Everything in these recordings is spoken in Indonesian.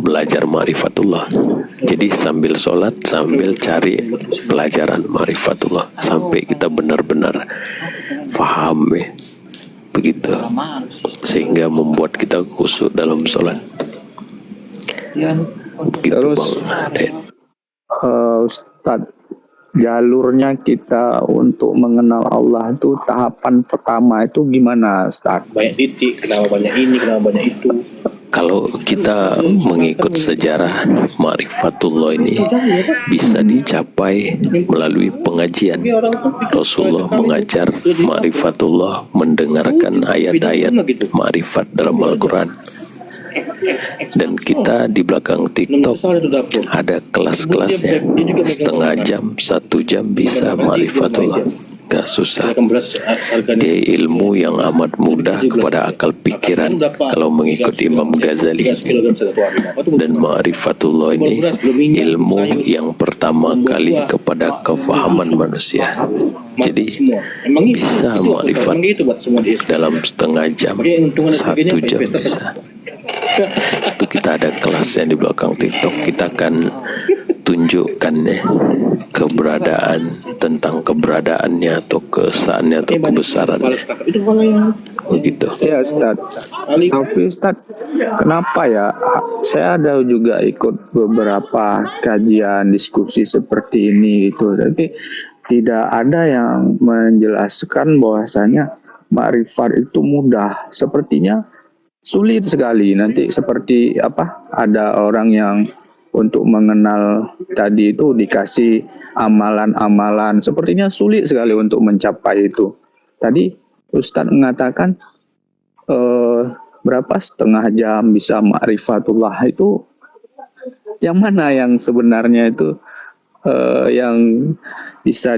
belajar ma'rifatullah. Jadi sambil sholat, sambil cari pelajaran ma'rifatullah sampai kita benar-benar paham ya. Begitu, sehingga membuat kita khusyuk dalam sholat. Begitu. Terus Ustaz, jalurnya kita untuk mengenal Allah itu tahapan pertama itu gimana, Ustaz? Banyak titik, kenapa banyak ini, kenapa banyak itu. Kalau kita mengikut sejarah ma'rifatullah ini bisa dicapai melalui pengajian. Rasulullah mengajar ma'rifatullah, mendengarkan ayat-ayat ma'rifat dalam Al-Quran. Dan kita di belakang TikTok ada kelas-kelasnya, setengah jam, 1 jam bisa ma'rifatullah. Gak susah. Dia ilmu yang amat mudah kepada akal pikiran kalau mengikut Imam Ghazali. Dan ma'rifatullah ini ilmu yang pertama kali kepada kefahaman manusia. Jadi bisa ma'rifat dalam setengah jam, 1 jam bisa. Itu kita ada kelas yang di belakang TikTok. Kita akan tunjukkan ya keberadaan, tentang keberadaannya atau keesaannya atau kebesarannya. Begitu. Ya Ustaz. Tapi Ustaz, kenapa ya? Saya ada juga ikut beberapa kajian diskusi seperti ini gitu. Jadi tidak ada yang menjelaskan bahwasanya ma'rifat itu mudah. Sepertinya sulit sekali. Nanti seperti apa? Ada orang yang untuk mengenal tadi itu dikasih amalan-amalan. Sepertinya sulit sekali untuk mencapai itu. Tadi Ustadz mengatakan berapa setengah jam bisa ma'rifatullah itu. Yang mana yang sebenarnya itu yang bisa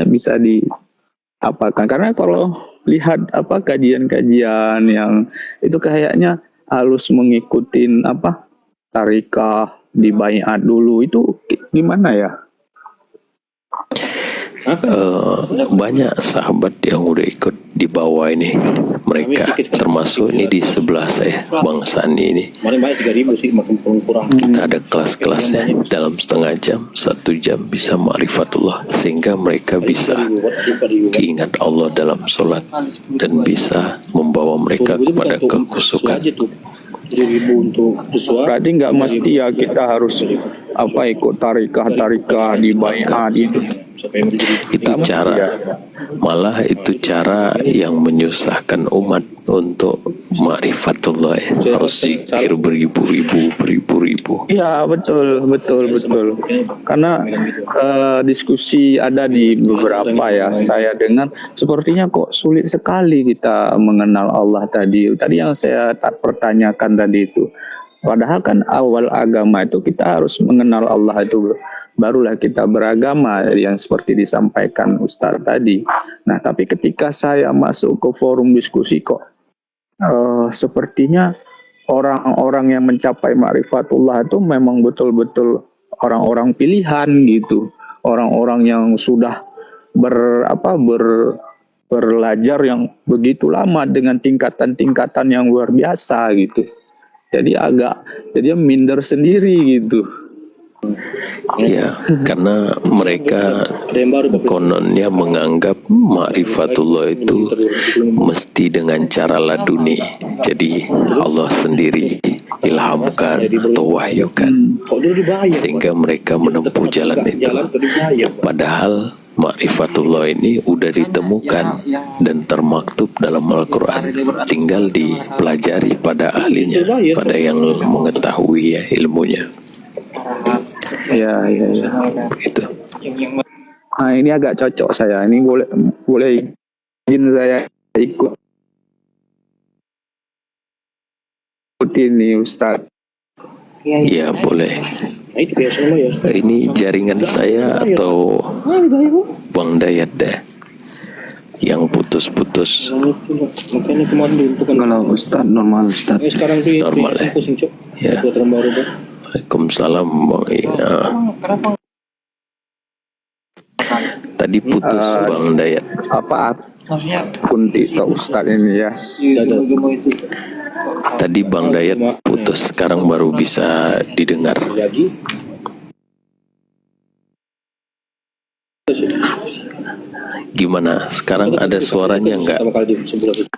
bisa diapakan? Karena kalau lihat kajian-kajian yang itu kayaknya halus mengikutin tarikah di baiat dulu, itu gimana ya? Banyak sahabat yang udah ikut di bawah ini, mereka termasuk ini di sebelah saya, Bang Sani ini. Kita ada kelas-kelasnya dalam setengah jam, 1 jam bisa ma'rifatullah, sehingga mereka bisa ingat Allah dalam sholat dan bisa membawa mereka kepada kekhusyukan. Berarti nggak mesti ya kita harus ikut tarikah di baiat itu. Itu cara, malah itu cara yang menyusahkan umat untuk ma'rifatullah. Harus zikir beribu-ribu. Ya betul. Karena diskusi ada di beberapa ya, saya dengar sepertinya kok sulit sekali kita mengenal Allah tadi. Tadi yang saya pertanyakan tadi itu. Padahal kan awal agama itu kita harus mengenal Allah itu, barulah kita beragama yang seperti disampaikan Ustaz tadi. Nah, tapi ketika saya masuk ke forum diskusi kok sepertinya orang-orang yang mencapai ma'rifatullah itu memang betul-betul orang-orang pilihan gitu. Orang-orang yang sudah belajar yang begitu lama dengan tingkatan-tingkatan yang luar biasa gitu. Jadi dia minder sendiri gitu. Ya, karena mereka kononnya menganggap ma'rifatullah itu mesti dengan cara laduni. Jadi Allah sendiri ilhamkan atau wahyukan, sehingga mereka menempuh jalan itu. Padahal ma'rifatullah ini udah ditemukan dan termaktub dalam Al-Quran, tinggal dipelajari pada ahlinya, pada yang mengetahui ya ilmunya. Ya. Begitu. Nah, ini agak cocok saya. Ini boleh izin saya ikut ini Ustaz. Ya boleh. Ini jaringan saya atau Bang Dayat deh yang putus-putus. Kalau Ustaz normal Ustaz. Normal ya. Waalaikumsalam Bang Ina. Tadi putus Bang Dayat. Kunti ke Ustaz ini ya. Tadi Bang Dayat putus, sekarang baru bisa didengar. Jadi Gimana? Sekarang ada suaranya nggak? pertama kali di sebulan itu.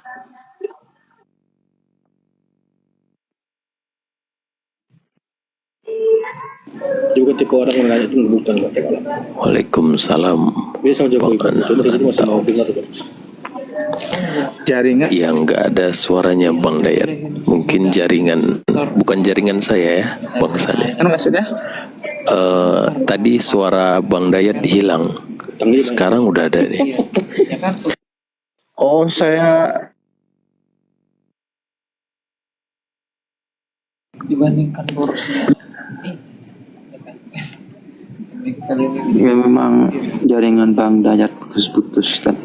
Juga tipe orang yang nanya itu bukan nggak kayak orang. Waalaikumsalam. Dia sama Jokowi. Bang Coba jadi masih mau dengar tuh. Jaringan Yang nggak ada suaranya Bang Dayat. Mungkin jaringan, bukan jaringan saya ya, Bang Sade. kan maksudnya? Tadi suara Bang Dayat hilang. Sekarang udah ada nih. Oh, saya dibandingkan borosnya Ya memang jaringan Bang Dayat putus-putus Ustaz.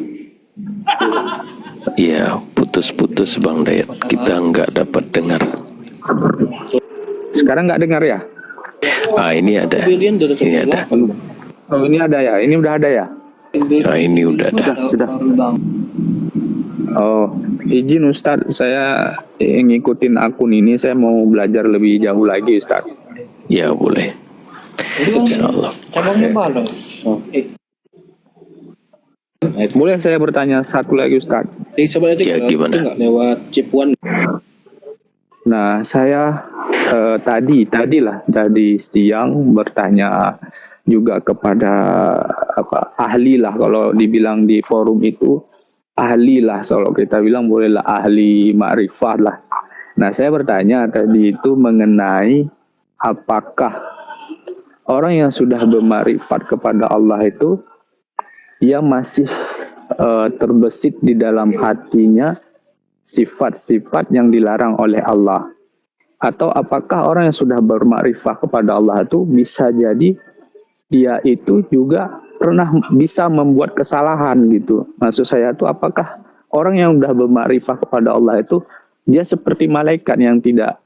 Iya, putus-putus Bang Dayat. Kita nggak dapat dengar. sekarang nggak dengar ya? Ah, ini ada. Ini ada. Oh, ini ada ya? Ini udah ada ya? Ah, ini udah ada. Sudah. Oh, izin Ustadz, saya ngikutin akun ini, saya mau belajar lebih jauh lagi Ustadz. Ya boleh. Insyaallah. cabangnya balon. Boleh saya bertanya satu lagi Ustadz? Coba aja Ya, gimana? nggak lewat cipuan. Nah, saya tadi siang bertanya juga kepada ahli lah, kalau dibilang di forum itu ahli lah, kalau kita bilang bolehlah ahli ma'rifat lah. Nah, saya bertanya tadi itu mengenai apakah orang yang sudah bermakrifat kepada Allah itu dia masih terbesit di dalam hatinya sifat-sifat yang dilarang oleh Allah, atau apakah orang yang sudah bermakrifat kepada Allah itu bisa jadi dia itu juga pernah bisa membuat kesalahan gitu. Maksud saya itu apakah orang yang sudah bermakrifat kepada Allah itu dia seperti malaikat yang tidak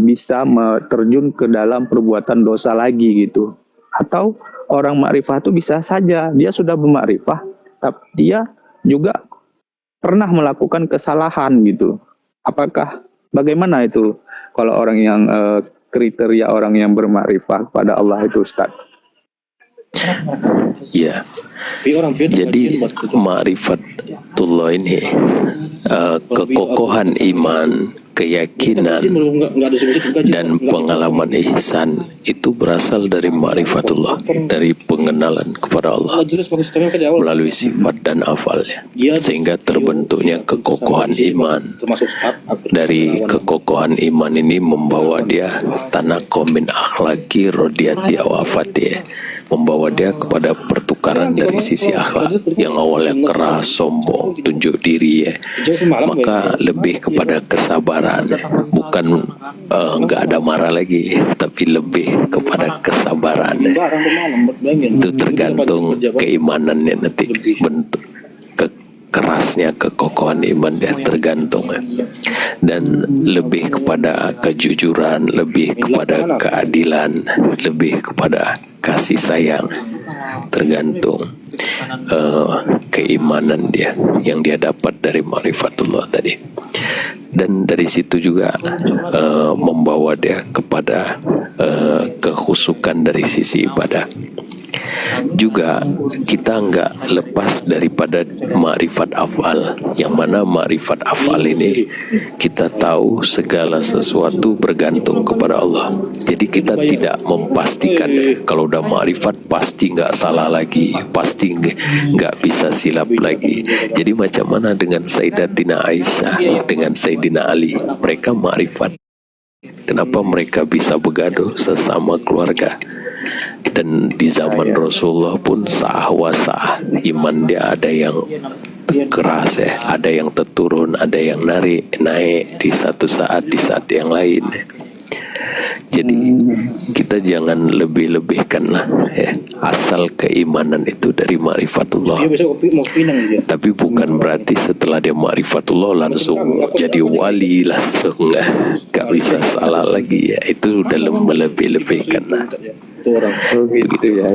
bisa terjun ke dalam perbuatan dosa lagi gitu, atau orang makrifah itu bisa saja dia sudah bermakrifah tapi dia juga pernah melakukan kesalahan gitu. Apakah bagaimana itu kalau orang yang kriteria orang yang bermakrifah kepada Allah itu Ustaz? Ya. Jadi ma'rifatullah ini kekokohan iman, keyakinan dan pengalaman ihsan itu berasal dari ma'rifatullah, dari pengenalan kepada Allah melalui sifat dan afalnya, sehingga terbentuknya kekokohan iman. Dari kekokohan iman ini membawa dia tanaqum min akhlaki rodiyati awafati, membawa dia kepada pertukaran dari sisi akhlak yang awalnya keras, sombong, tunjuk diri ya, maka lebih kepada kesabaran, bukan nggak ada marah lagi, tapi lebih kepada kesabaran. Itu tergantung keimanannya nanti, bentuk kerasnya kekokohan iman dia tergantung, dan lebih kepada kejujuran, lebih kepada keadilan, lebih kepada kasih sayang, tergantung keimanan dia yang dia dapat dari ma'rifatullah tadi. Dan dari situ juga membawa dia kepada kehusukan dari sisi ibadah. Juga kita nggak lepas daripada ma'rifat af'al, yang mana ma'rifat af'al ini kita tahu segala sesuatu bergantung kepada Allah. Jadi kita tidak memastikan kalau udah ma'rifat pasti nggak salah lagi, pasti nggak bisa silap lagi. Jadi macam mana dengan Sayyidatina Aisyah, dengan Sayyidina Ali, mereka ma'rifat. Kenapa mereka bisa begaduh sesama keluarga? Dan di zaman Rasulullah pun sah wasah, iman dia ada yang keras ya, ada yang terturun, ada yang naik di satu saat, di saat yang lain. Jadi kita jangan lebih-lebihkan lah ya. Asal keimanan itu dari ma'rifatullah. Tapi bukan berarti setelah dia ma'rifatullah langsung jadi wali, langsung gak bisa salah lagi ya. Itu udah melebih-lebihkan lah. Itu orang. Oh gitu ya.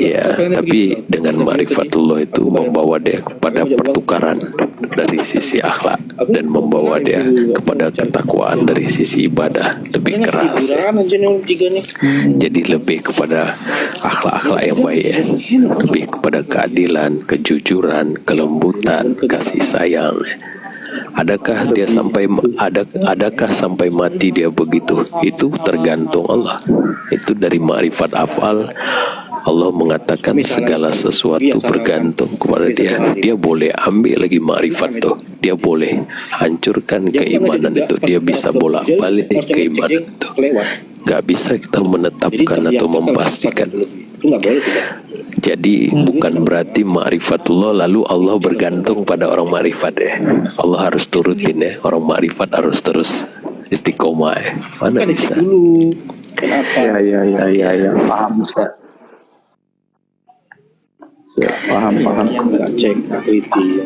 Ya, tapi dengan ma'rifatullah itu membawa dia kepada pertukaran dari sisi akhlak dan membawa dia kepada ketakwaan dari sisi ibadah lebih keras ya. Jadi lebih kepada akhlak-akhlak yang baik ya. Lebih kepada keadilan, kejujuran, kelembutan, kasih sayang ya. Adakah sampai mati dia begitu? Itu tergantung Allah. Itu dari ma'rifat af'al. Allah mengatakan segala sesuatu bergantung kepada dia. Dia boleh ambil lagi ma'rifat tuh. Dia boleh hancurkan keimanan itu. Dia bisa bolak-balik keimanan itu. Gak bisa kita menetapkan atau memastikan. Jadi bukan berarti ma'rifatullah lalu Allah bergantung pada orang ma'rifat ya. Allah harus turutin ya. Orang ma'rifat harus terus istiqomah ya. Mana bisa? Ya, paham Ustaz. Paham. Cek, teliti.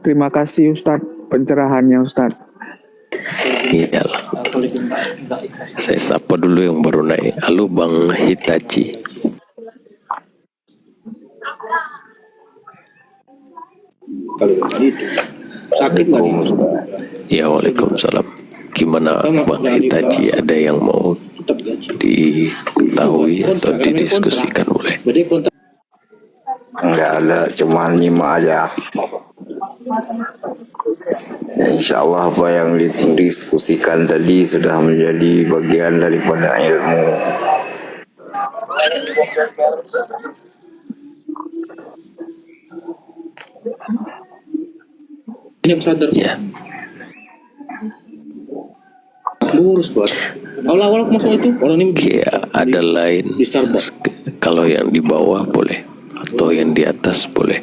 Terima kasih Ustaz pencerahannya Ustaz. Iyalah. Saya sapa dulu yang baru naik. Halo Bang Hitachi. Kalau itu sakit nggak nih? Ya, waalaikumsalam. Gimana Bang Hitachi, ada yang mau diketahui atau didiskusikan boleh? Berarti kontak Enggak ada, cuma nyimak aja. Insya Allah apa yang didiskusikan tadi sudah menjadi bagian daripada ilmu. yang sadar Ya, lurus buat. Awal-awal aku masuk itu orang ini ya ada lain. di Starbucks. Kalau yang di bawah boleh atau yang di atas boleh.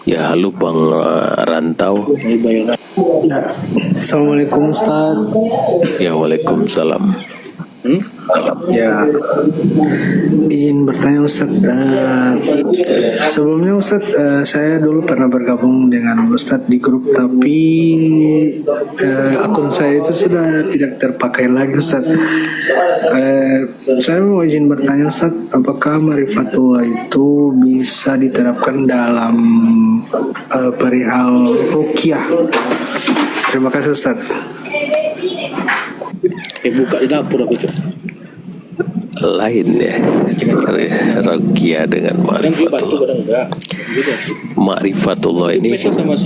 Ya, halo Bang Rantau. Ya. Assalamualaikum Ustaz. Ya, waalaikumsalam. Ya, izin bertanya Ustaz. Sebelumnya Ustaz, saya dulu pernah bergabung dengan Ustaz di grup, tapi akun saya itu sudah tidak terpakai lagi Ustaz. Saya mau izin bertanya Ustaz, apakah ma'rifatullah itu bisa diterapkan dalam perihal ruqyah? Terima kasih Ustaz. Buka di dapur aku tuh. Lain ya, ruqyah dengan Kadang dia bantu, ma'rifatullah. kadang enggak. Gitu. Ma'rifatullah ini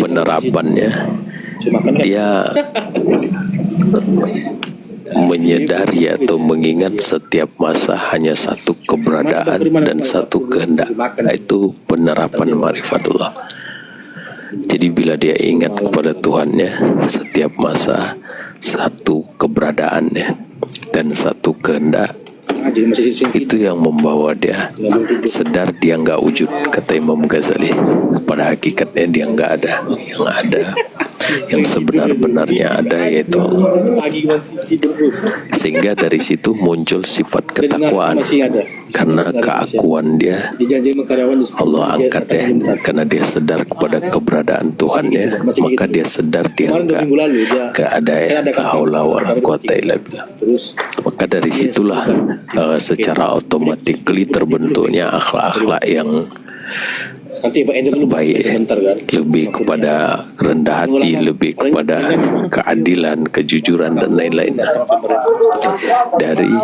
penerapannya Cuma kan dia menyadari atau mengingat setiap masa hanya satu keberadaan dan satu kehendak. Itu penerapan ma'rifatullah. Jadi bila dia ingat kepada Tuhannya setiap masa, satu keberadaannya dan satu kehendak, jadi masih sisi itu yang membawa dia sedar dia nggak wujud, kata Imam Ghazali. Pada hakikatnya dia nggak ada. Yang ada, yang sebenar-benarnya ada, yaitu Allah. pagi masih tidur terus. Sehingga dari situ muncul sifat ketakwaan. Masih ada. Karena keakuan dia Dijanji sama karyawan di Allah angkat ya, karena dia sadar kepada keberadaan Tuhannya, maka dia sadar dia Kemarin 2 minggu lalu dia nggak ada ya, la haula wala quwata illa billah. terus Maka dari situlah secara otomatis terbentuknya akhlak-akhlak yang nanti Pak Ender dulu baik ya. bentar kan. Lebih kepada rendah hati, lebih kepada keadilan, kejujuran dan lain-lain. Dari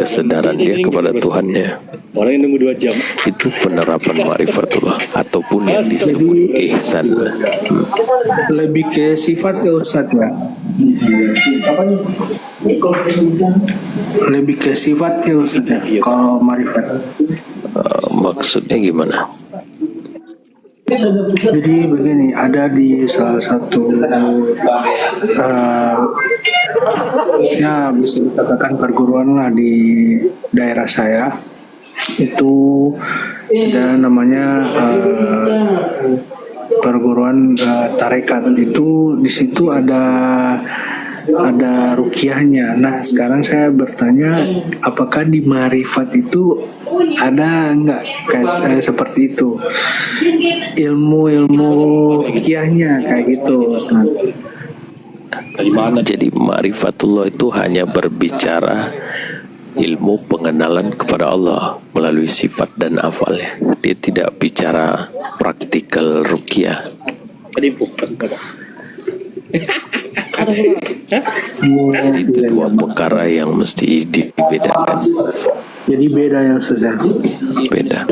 kesadaran dia kepada Tuhannya, Orang yang nunggu 2 jam. itu penerapan ma'rifatullah ataupun yang disebut ihsan. Lebih ke sifat ya Ustaz ya. Lebih ke sifat ya Ustaz ya. Kalau marifat. Maksudnya gimana? Jadi begini, ada di salah satu ya bisa dikatakan perguruan lah di daerah saya, itu ada namanya perguruan tarekat. Itu di situ ada ada rukiahnya. Nah, sekarang saya bertanya, apakah di marifat itu ada nggak kayak seperti itu ilmu rukiahnya kayak gitu? Jadi ma'rifatullah itu hanya berbicara ilmu pengenalan kepada Allah melalui sifat dan afalnya. Dia tidak bicara praktikal ruqyah. Tadi bukan Bapak. Itu dua perkara yang mesti dibedakan. Jadi beda ya Ustaz. Beda.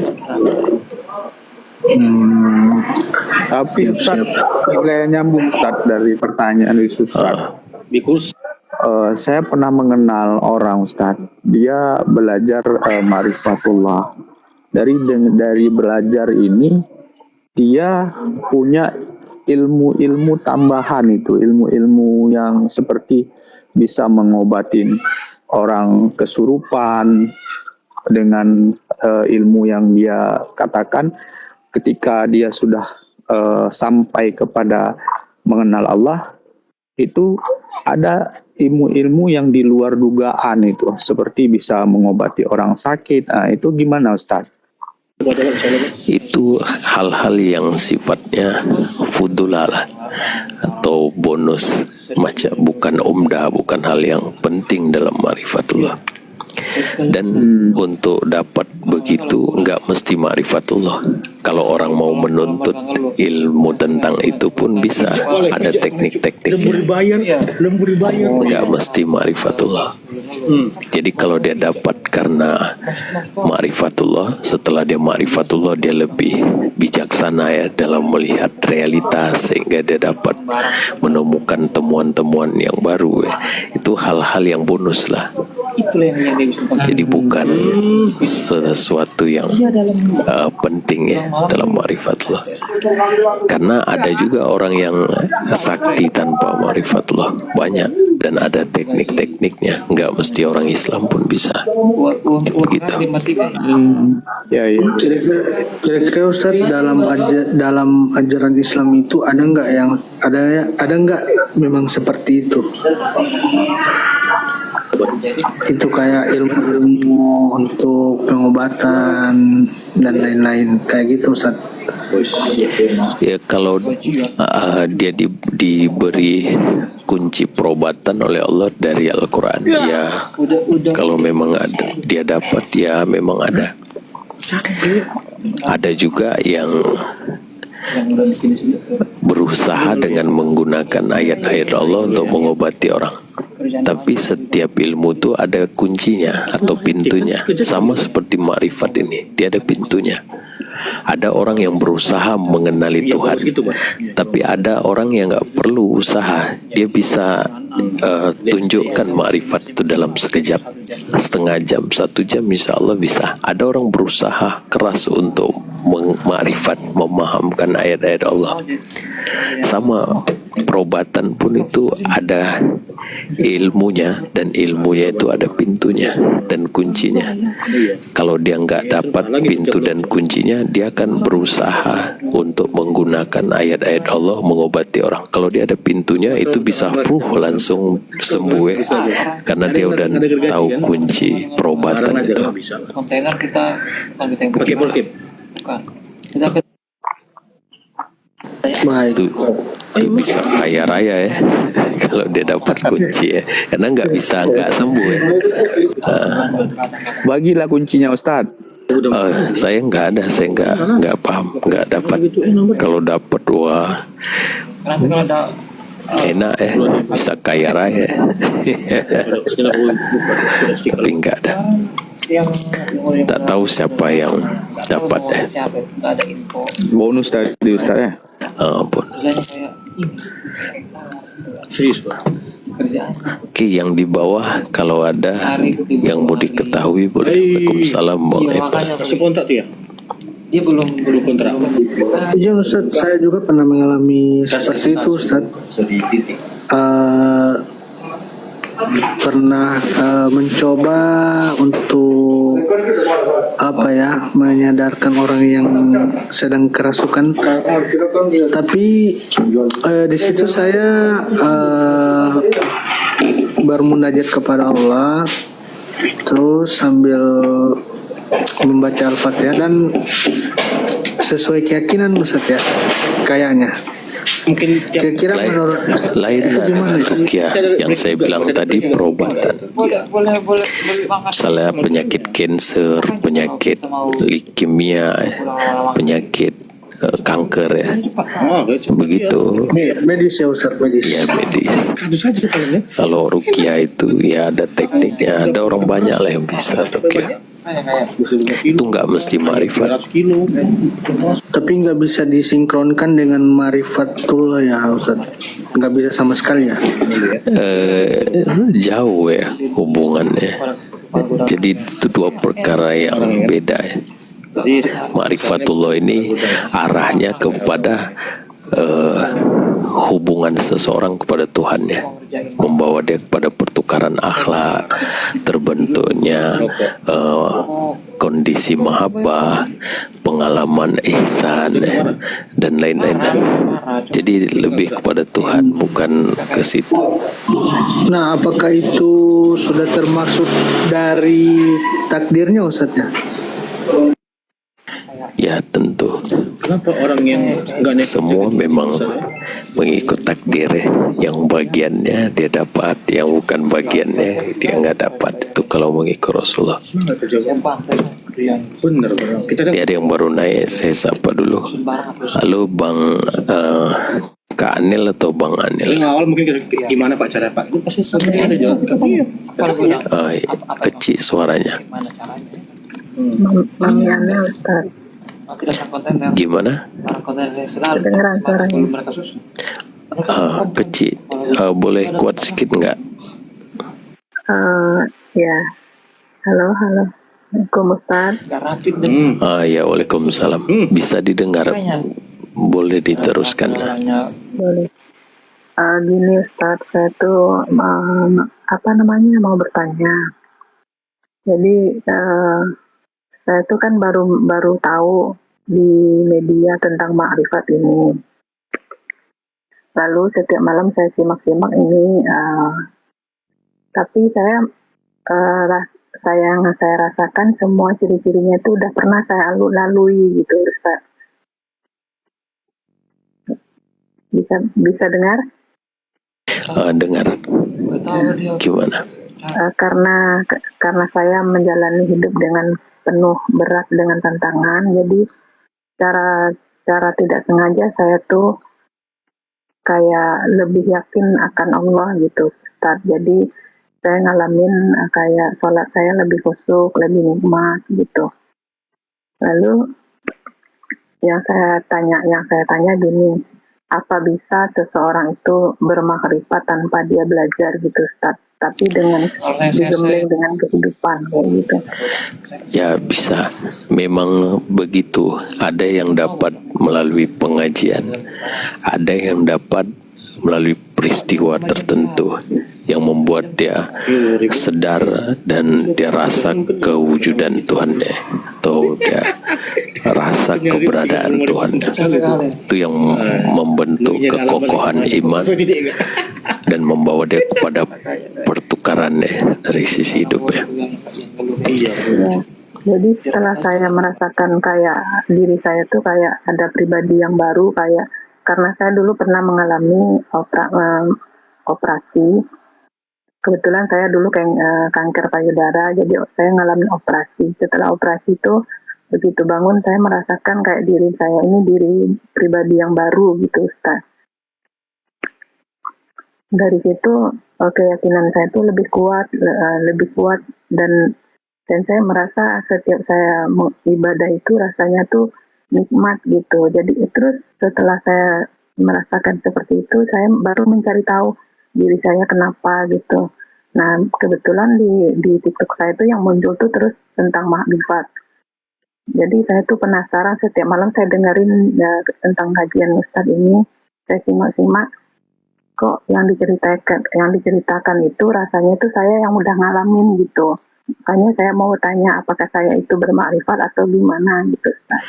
Tapi Ustaz, nilai nyambung Ustaz dari pertanyaan Ustaz. Di kurs Saya pernah mengenal orang Ustaz. Dia belajar ma'rifatullah. Dari belajar ini dia punya ilmu-ilmu tambahan itu, ilmu-ilmu yang seperti bisa mengobatin orang kesurupan dengan ilmu yang dia katakan ketika dia sudah sampai kepada mengenal Allah, itu ada ilmu-ilmu yang di luar dugaan itu, seperti bisa mengobati orang sakit. Nah, itu gimana Ustaz? Itu hal-hal yang sifatnya fudulah lah, atau bonus, macam bukan umdah, bukan hal yang penting dalam ma'rifatullah. Dan untuk dapat begitu nggak mesti ma'rifatullah. Kalau orang mau menuntut ilmu tentang itu pun bisa, ada teknik-tekniknya. lembur dibayar. Nggak mesti ma'rifatullah. Jadi kalau dia dapat karena ma'rifatullah, setelah dia ma'rifatullah dia lebih bijaksana ya dalam melihat realitas, sehingga dia dapat menemukan temuan-temuan yang baru ya. Itu hal-hal yang bonus lah. Itulah yang dia bisa tangkap. Jadi bukan sesuatu yang penting ya dalam ma'rifatullah. Karena ada juga orang yang sakti tanpa ma'rifatullah, banyak, dan ada teknik-tekniknya. Nggak mesti orang Islam pun bisa. Begitu. Ya. Kira-kira Ustaz, dalam ajaran Islam itu ada nggak memang seperti itu? Itu kayak ilmu untuk pengobatan dan lain-lain kayak gitu Ustaz. Ya kalau dia diberi kunci perobatan oleh Allah dari Al-Quran, ya kalau memang ada, dia dapat, ya memang ada. Ada juga yang berusaha dengan menggunakan ayat-ayat Allah untuk mengobati orang. Tapi setiap ilmu itu ada kuncinya atau pintunya. Sama seperti ma'rifat ini, dia ada pintunya. Ada orang yang berusaha mengenali Tuhan, tapi ada orang yang nggak perlu usaha. Dia bisa tunjukkan ma'rifat itu dalam sekejap, setengah jam, 1 jam, insya Allah bisa. Ada orang berusaha keras untuk ma'rifat, memahamkan ayat-ayat Allah. Sama perobatan pun itu ada ilmunya, dan ilmunya itu ada pintunya dan kuncinya. Kalau dia nggak dapat pintu dan kuncinya, dia akan berusaha untuk menggunakan ayat-ayat Allah mengobati orang. Kalau dia ada pintunya, itu bisa langsung sembuh ya, karena dia udah tahu kunci perobatan itu. Kontainer kita Pakai bolkip. Baik. Itu bisa kaya raya ya kalau dia dapat kunci ya, karena nggak bisa nggak sembuh ya. Bagilah kuncinya Ustaz. Saya nggak ada, saya nggak paham, nggak dapat. Kalau dapat, wah enak ya, bisa kaya raya. Tapi nggak ada. Tak tahu siapa yang dapat ya. Siapa itu nggak ada info. Bonus dari Ustaz ya. Ampun. Kerjanya kayak ini. Serius Pak. Kerjaan. Oke, yang di bawah kalau ada yang mau diketahui boleh. Waalaikumsalam. Iya, makanya Kasih kontrak tuh ya. dia belum Kontrak. Iya Ustaz, saya juga pernah mengalami seperti itu Ustaz. Pernah mencoba untuk apa ya, menyadarkan orang yang sedang kerasukan. Tapi di situ saya bermunajat kepada Allah, terus sambil membaca Al-Fatihah dan sesuai keyakinan Ustaz ya, kayaknya. Mungkin Kira-kira Lain, menurut lain itu gimana itu? rukyah yang saya bilang tadi perobatan. Boleh banget. Misalnya penyakit kanker, penyakit leukemia, penyakit kanker ya, begitu. Medis ya Ustaz, medis. Ya medis. kardus aja paling ya. Kalau rukyah itu ya ada tekniknya, ada orang banyak lah yang bisa rukyah. Itu nggak mesti marifat. 200 kilo. Tapi nggak bisa disinkronkan dengan marifatullah ya Ustaz. Nggak bisa sama sekali ya. Jauh ya hubungannya. Jadi itu dua perkara yang beda ya. Ma'rifatullah ini arahnya kepada hubungan seseorang kepada Tuhan ya, membawa dia kepada pertukaran akhlak, terbentuknya kondisi mahabbah, pengalaman ihsan dan lain-lain. Jadi lebih kepada Tuhan, bukan ke situ. Nah, apakah itu sudah termasuk dari takdirnya Ustaz ya? Ya tentu. Kenapa orang yang nggak naik Semua memang mengikut takdir ya. Yang bagiannya dia dapat, yang bukan bagiannya dia nggak dapat. Itu kalau mengikut Rasulullah. nggak kerja bener bener. Kita Dia ada yang baru naik, saya sapa dulu. Halo Bang Kak Anil atau Bang Anil? awal mungkin gimana Pak cara Pak? Itu pasti sebenarnya ada jalan. Kecil suaranya. Gimana caranya? Mami Ana Ustaz. Kita kontainer. Gimana? Kontainer selalu. Kedengeran suaranya. Belum mereka susun. Kecil. Boleh kuat sedikit nggak? Ya. Halo. Assalamualaikum Ustaz. Gak racun deh. Ya waalaikumsalam. Bisa didengar? Boleh diteruskan. Boleh. Gini Ustaz, saya tuh mau bertanya. Jadi saya tuh kan baru tahu di media tentang ma'rifat ini. Lalu setiap malam saya simak-simak ini, tapi saya yang saya rasakan semua ciri-cirinya itu udah pernah saya lalui gitu Ustaz. Bisa dengar? Dengar. Gimana? Karena saya menjalani hidup dengan penuh berat dengan tantangan, jadi cara tidak sengaja saya tuh kayak lebih yakin akan Allah gitu Ustaz. Jadi saya ngalamin kayak sholat saya lebih khusyuk, lebih nikmat gitu. Lalu yang saya tanya gini, apa bisa seseorang itu bermakrifat tanpa dia belajar gitu Ustaz? Tapi digembleng dengan kehidupan kayak gitu. Ya bisa. Memang begitu. Ada yang dapat melalui pengajian, ada yang dapat melalui peristiwa tertentu yang membuat dia sadar dan dia rasa kewujudan Tuhannya, atau dia rasa keberadaan Tuhan. Itu yang membentuk kekokohan iman dan membawa dia kepada pertukarannya dari sisi hidupnya. Ya. Jadi setelah saya merasakan kayak diri saya tuh kayak ada pribadi yang baru, kayak karena saya dulu pernah mengalami operasi. Kebetulan saya dulu kanker payudara, jadi saya ngalamin operasi. Setelah operasi itu begitu bangun saya merasakan kayak diri saya ini diri pribadi yang baru gitu Ustaz. Dari situ keyakinan saya itu lebih kuat dan saya merasa setiap saya ibadah itu rasanya tuh nikmat gitu. Jadi terus setelah saya merasakan seperti itu, saya baru mencari tahu diri saya kenapa gitu. Nah kebetulan di TikTok saya itu yang muncul tuh terus tentang ma'rifat. Jadi saya tuh penasaran, setiap malam saya dengerin tentang kajian Ustadz ini, saya simak-simak, kok yang diceritakan itu rasanya itu saya yang udah ngalamin gitu. Makanya saya mau tanya apakah saya itu bermakrifat atau gimana gitu Ustaz.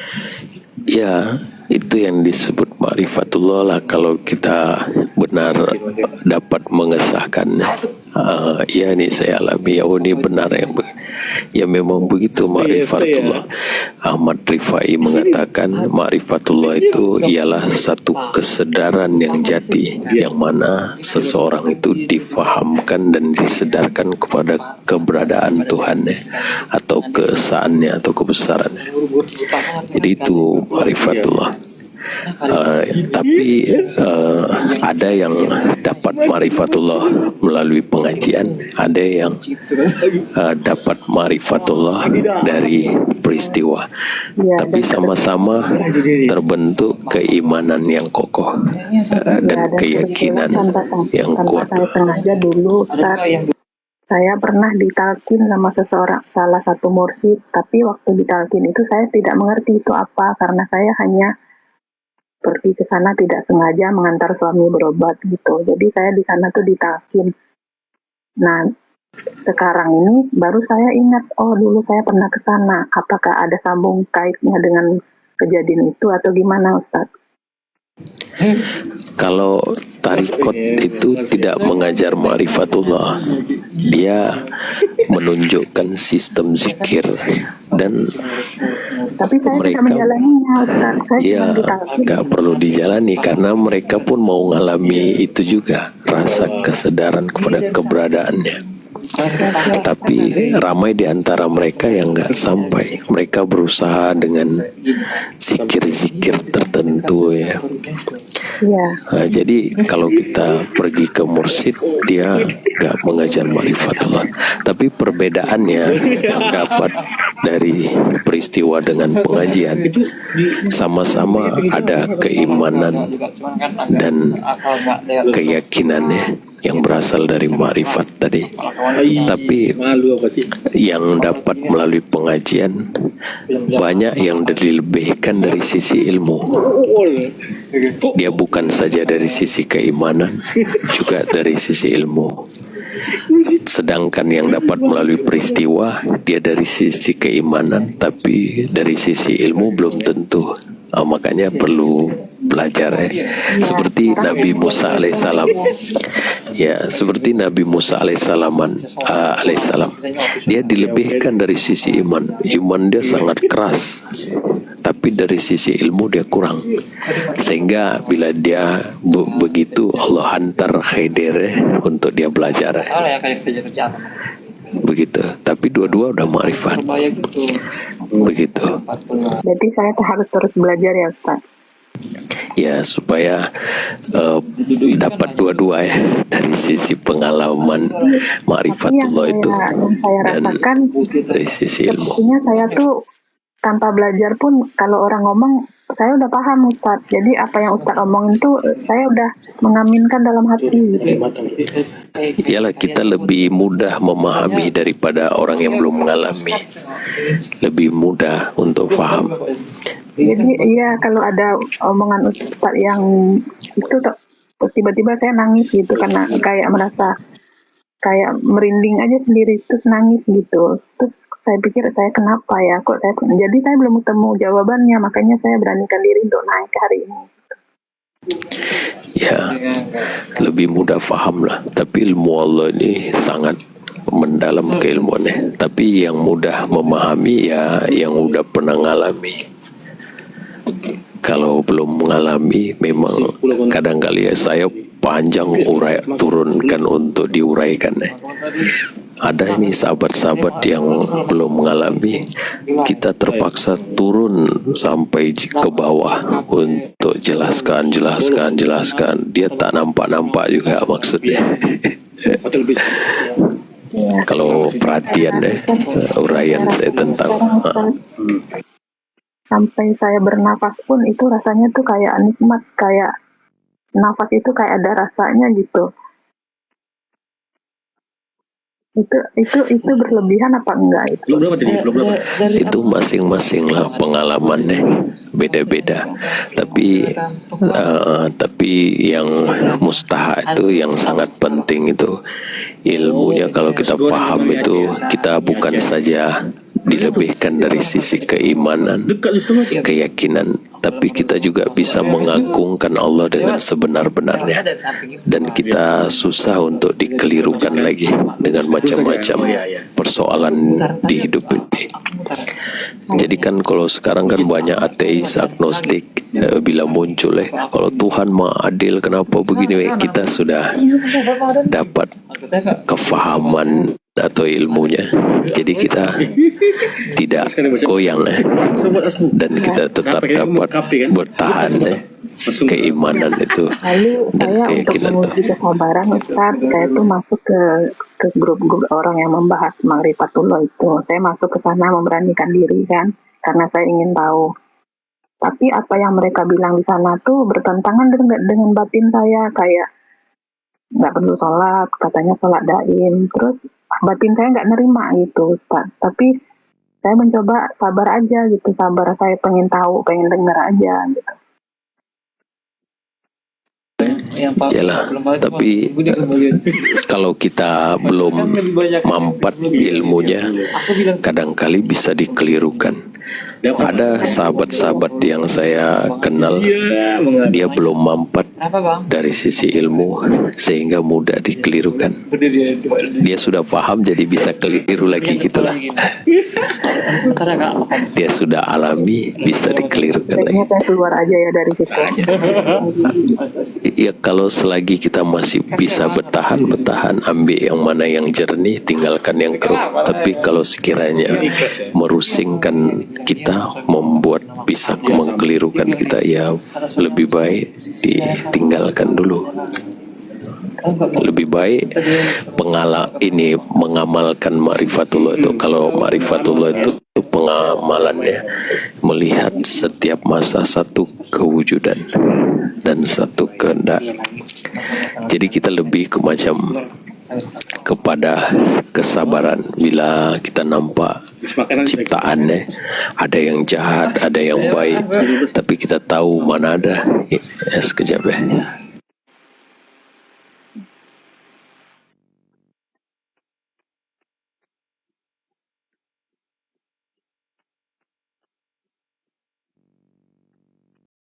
Ya, itu yang disebut ma'rifatullah lah kalau kita benar dapat mengesahkannya. Ya ini saya alami, ya ini benar ya memang begitu ma'rifatullah. Ahmad Rifai mengatakan ma'rifatullah itu ialah satu kesedaran yang jati, yang mana seseorang itu difahamkan dan disedarkan kepada keberadaan Tuhannya atau keesaannya atau kebesarannya. Jadi itu ma'rifatullah. Tapi ada yang dapat ma'rifatullah melalui pengajian, ada yang dapat ma'rifatullah dari peristiwa. Ya, Tapi sama-sama terbentuk keimanan yang kokoh dan keyakinan yang kuat. Saya sengaja dulu Ustaz, saya pernah ditalkin sama salah satu mursyid, tapi waktu ditalkin itu saya tidak mengerti itu apa, karena saya hanya pergi ke sana tidak sengaja mengantar suami berobat gitu. Jadi saya di sana tuh ditalkin. Nah, sekarang ini baru saya ingat, oh dulu saya pernah ke sana. Apakah ada sambung kaitnya dengan kejadian itu atau gimana Ustaz? Kalau tarikot itu tidak mengajar ma'rifatullah, dia menunjukkan sistem zikir dan Tapi saya mereka, tidak menjalaninya Ustaz. Saya ya cuma ditalkin. gak perlu dijalani karena mereka pun mau ngalami itu juga, rasa kesadaran kepada keberadaannya. Tapi ramai di antara mereka yang nggak sampai. Mereka berusaha dengan zikir-zikir tertentu ya. Iya. Jadi kalau kita pergi ke mursyid, dia nggak mengajar ma'rifatullah. Tapi perbedaannya yang dapat dari peristiwa dengan pengajian, sama-sama ada keimanan dan keyakinannya yang berasal dari ma'rifat tadi. Tapi yang dapat melalui pengajian banyak yang dilebihkan dari sisi ilmu. Dia bukan saja dari sisi keimanan, juga dari sisi ilmu. Sedangkan yang dapat melalui peristiwa, dia dari sisi keimanan, tapi dari sisi ilmu belum tentu. Makanya perlu belajar ya. Seperti Nabi Musa alaihissalam. Ya, seperti Nabi Musa alaihissalam. Dia dilebihkan dari sisi iman. Iman dia sangat keras. Tapi dari sisi ilmu dia kurang. Sehingga bila dia begitu, Allah hantar Khidir untuk dia belajar. Begitu. Tapi dua-dua udah ma'rifat. Begitu. Jadi saya harus terus belajar ya Ustaz. Ya, supaya dapat dua-dua ya, dari sisi pengalaman ma'rifatullah itu Yang saya dan rasakan dari sisi ilmu. sepertinya saya tuh tanpa belajar pun kalau orang ngomong saya udah paham Ustaz. Jadi apa yang Ustaz omongin tuh saya udah mengaminkan dalam hati gitu. Ialah kita lebih mudah memahami daripada orang yang belum mengalami. Lebih mudah untuk paham. Jadi iya, kalau ada omongan Ustaz yang itu tiba-tiba saya nangis gitu karena kayak merasa kayak merinding aja sendiri, terus nangis gitu. Terus saya pikir saya kenapa ya, kok saya, jadi saya belum ketemu jawabannya, makanya saya beranikan diri untuk naik hari ini. Ya, lebih mudah paham lah. Tapi ilmu Allah ini sangat mendalam keilmuannya. Tapi yang mudah memahami ya yang udah pernah ngalami. Kalau belum mengalami, memang kadang kali ya saya panjang turunkan untuk diuraikan. Ada ini sahabat-sahabat yang belum mengalami, kita terpaksa turun sampai ke bawah untuk jelaskan. Dia tak nampak juga maksudnya. Kalau perhatian deh, uraian saya tentang sampai saya bernafas pun itu rasanya tuh kayak nikmat, kayak nafas itu kayak ada rasanya gitu. Itu berlebihan apa enggak itu? Itu masing-masing lah pengalamannya. beda-beda. Tapi yang mustahak itu yang sangat penting itu ilmunya. Kalau kita paham itu, kita bukan saja dilebihkan dari sisi keimanan, keyakinan, tapi kita juga bisa mengagungkan Allah dengan sebenar-benarnya, dan kita susah untuk dikelirukan lagi dengan macam-macam persoalan di hidup ini. Jadi kan kalau sekarang kan banyak ateis, agnostik, bila muncul kalau Tuhan Maha Adil kenapa begini, kita sudah dapat kefahaman atau ilmunya, jadi kita tidak goyang dan kita tetap dapat bertahan keimanan itu Lalu dan saya untuk keyakinan itu. menguji kesabaran Ustaz, saya tuh masuk ke grup-grup orang yang membahas Ma'rifatullah itu. Saya masuk ke sana memberanikan diri kan, karena saya ingin tahu. Tapi apa yang mereka bilang di sana tuh bertentangan dengan batin saya, kayak nggak perlu sholat, katanya sholat daim. Terus batin saya nggak nerima gitu Ustaz. Tapi saya mencoba sabar aja gitu, sabar, saya pengen tahu, pengen dengar aja gitu. Yalah, tapi kalau kita belum mampat ilmunya, kadangkali bisa dikelirukan. Ada sahabat-sahabat yang saya kenal, dia belum mampat dari sisi ilmu sehingga mudah dikelirukan. Dia sudah paham jadi bisa keliru lagi gitulah. Dia sudah alami bisa dikelirukan lagi. Kayaknya saya keluar aja ya dari situ. Ya kalau selagi kita masih bisa bertahan, ambil yang mana yang jernih, tinggalkan yang keruh. Tapi kalau sekiranya merusingkan kita, membuat bisa mengkelirukan kita, ya lebih baik ditinggalkan dulu. Lebih baik mengamalkan Ma'rifatullah itu. Kalau Ma'rifatullah itu pengamalannya melihat setiap masa satu kewujudan dan satu kehendak. Jadi kita lebih kepada kesabaran. Bila kita nampak ciptaannya, ada yang jahat, ada yang baik, tapi kita tahu mana ada. Sekejap ya.